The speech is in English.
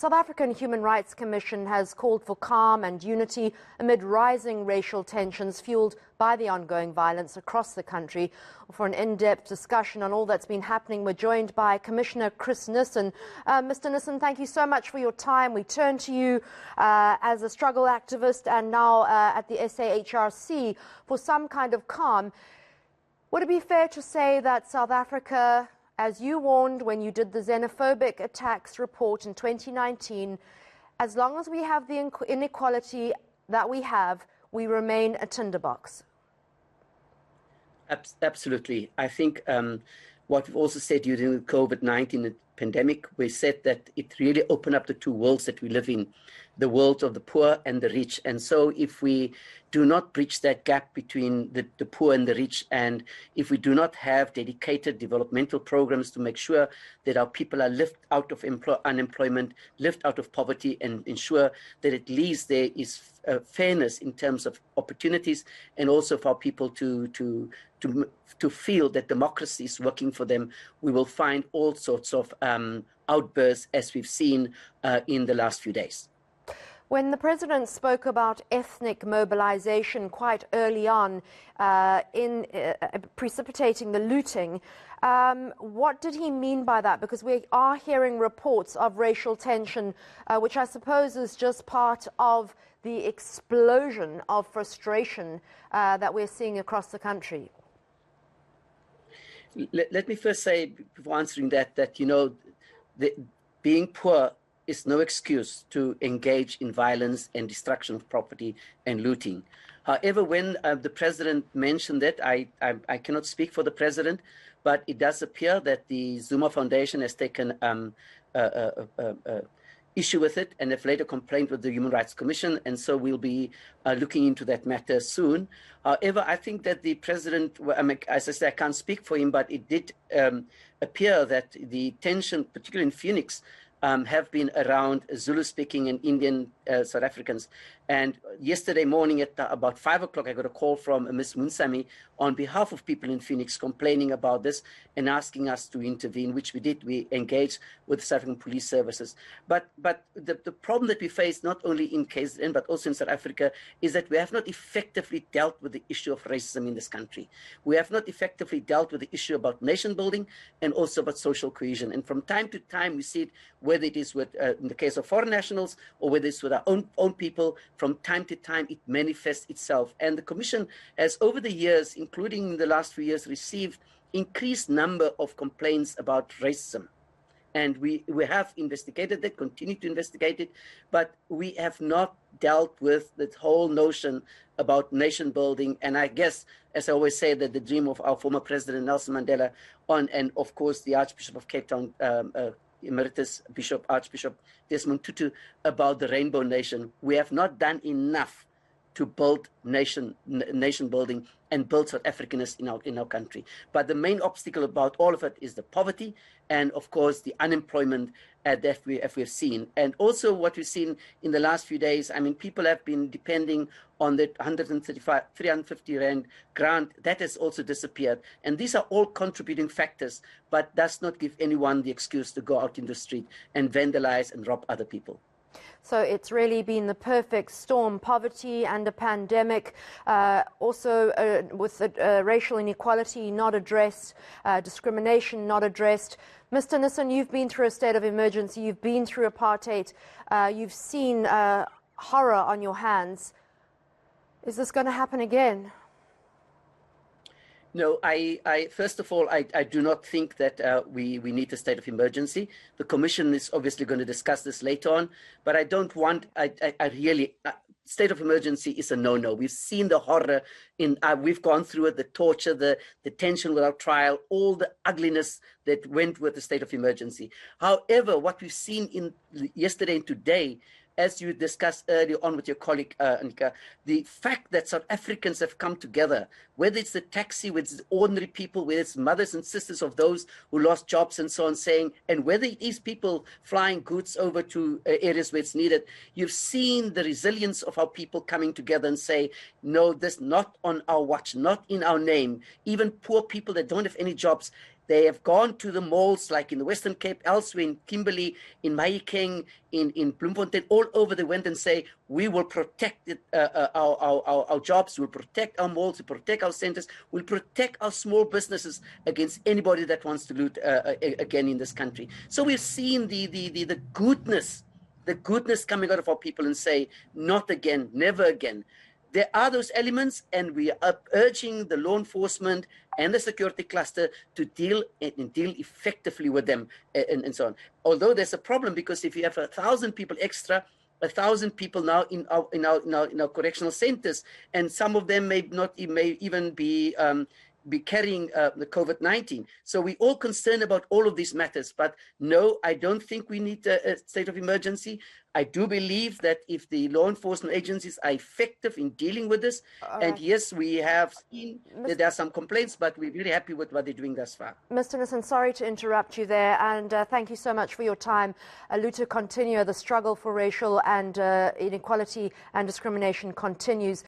South African Human Rights Commission has called for calm and unity amid rising racial tensions fueled by the ongoing violence across the country. For an in-depth discussion on all that's been happening, we're joined by Commissioner Nissen. Mr. Nissen, thank you so much for your time. We turn to you as a struggle activist and now at the SAHRC for some kind of calm. Would it be fair to say that South Africa, as you warned when you did the xenophobic attacks report in 2019, as long as we have the inequality that we have, we remain a tinderbox? Absolutely. I think what we've also said during the COVID-19 pandemic, we said that it really opened up the two worlds that we live in, the world of the poor and the rich. And so if we do not bridge that gap between the poor and the rich, and if we do not have dedicated developmental programs to make sure that our people are lifted out of unemployment, lifted out of poverty, and ensure that at least there is fairness in terms of opportunities, and also for our people to feel that democracy is working for them, we will find all sorts of outbursts as we've seen in the last few days. When the President spoke about ethnic mobilization quite early on in precipitating the looting, what did he mean by that? Because we are hearing reports of racial tension, which I suppose is just part of the explosion of frustration that we're seeing across the country. Let me first say, before answering that, you know, being poor is no excuse to engage in violence and destruction of property and looting. However, when the President mentioned that, I cannot speak for the President, but it does appear that the Zuma Foundation has taken issue with it and have later complained with the Human Rights Commission, and so we'll be looking into that matter soon. However, I think that the President, as I said, I can't speak for him, but it did appear that the tension, particularly in Phoenix, have been around Zulu-speaking and Indian South Africans. And yesterday morning at about 5 o'clock, I got a call from Ms. Munsami on behalf of people in Phoenix complaining about this and asking us to intervene, which we did. We engaged with South African Police Services. But the problem that we face, not only in KZN, but also in South Africa, is that we have not effectively dealt with the issue of racism in this country. We have not effectively dealt with the issue about nation building and also about social cohesion. And from time to time, we see it, whether it is with, in the case of foreign nationals or whether it's with our own people, from time to time it manifests itself. And the Commission has, over the years, including in the last few years, received increased number of complaints about racism. And we have investigated that, continue to investigate it, but we have not dealt with the whole notion about nation building. And I guess, as I always say, that the dream of our former President Nelson Mandela and of course the Archbishop of Cape Town, Emeritus Archbishop Desmond Tutu, about the Rainbow Nation. We have not done enough to build nation building and build South Africanness in our country. But the main obstacle about all of it is the poverty and, of course, the unemployment that we've seen. And also what we've seen in the last few days, I mean, people have been depending on the 350 Rand grant. That has also disappeared. And these are all contributing factors, but does not give anyone the excuse to go out in the street and vandalize and rob other people. So it's really been the perfect storm: poverty and a pandemic, also with racial inequality not addressed, discrimination not addressed. Mr. Nissen, you've been through a state of emergency, you've been through apartheid, you've seen horror on your hands. Is this going to happen again? No, first of all, I do not think that we need a state of emergency. The Commission is obviously going to discuss this later on, but I don't want, state of emergency is a no-no. We've seen the horror we've gone through it, the torture, the tension with our trial, all the ugliness that went with the state of emergency. However, what we've seen yesterday and today, as you discussed earlier on with your colleague, Annika, the fact that South Africans have come together, whether it's the taxi, whether it's ordinary people, whether it's mothers and sisters of those who lost jobs and so on, and whether it is people flying goods over to areas where it's needed, you've seen the resilience of our people coming together and say, no, this not on our watch, not in our name. Even poor people that don't have any jobs, They have gone to the malls like in the Western Cape, elsewhere in Kimberley, in Mahikeng, in Bloemfontein, all over. They went and say, we will protect our jobs, we'll protect our malls, we'll protect our centers, we'll protect our small businesses against anybody that wants to loot again in this country. So we've seen the goodness coming out of our people and say, not again, never again. There are those elements, and we are urging the law enforcement and the security cluster to deal effectively with them and so on. Although there's a problem, because if you have 1,000 people extra, 1,000 people now in our correctional centers, and some of them may even be carrying the COVID-19. So we're all concerned about all of these matters. But no, I don't think we need a state of emergency. I do believe that if the law enforcement agencies are effective in dealing with this, and yes, we have seen that there are some complaints, but we're very happy with what they're doing thus far. Mr. Nissen, sorry to interrupt you there, and thank you so much for your time. Luta continua, the struggle for racial and inequality and discrimination continues.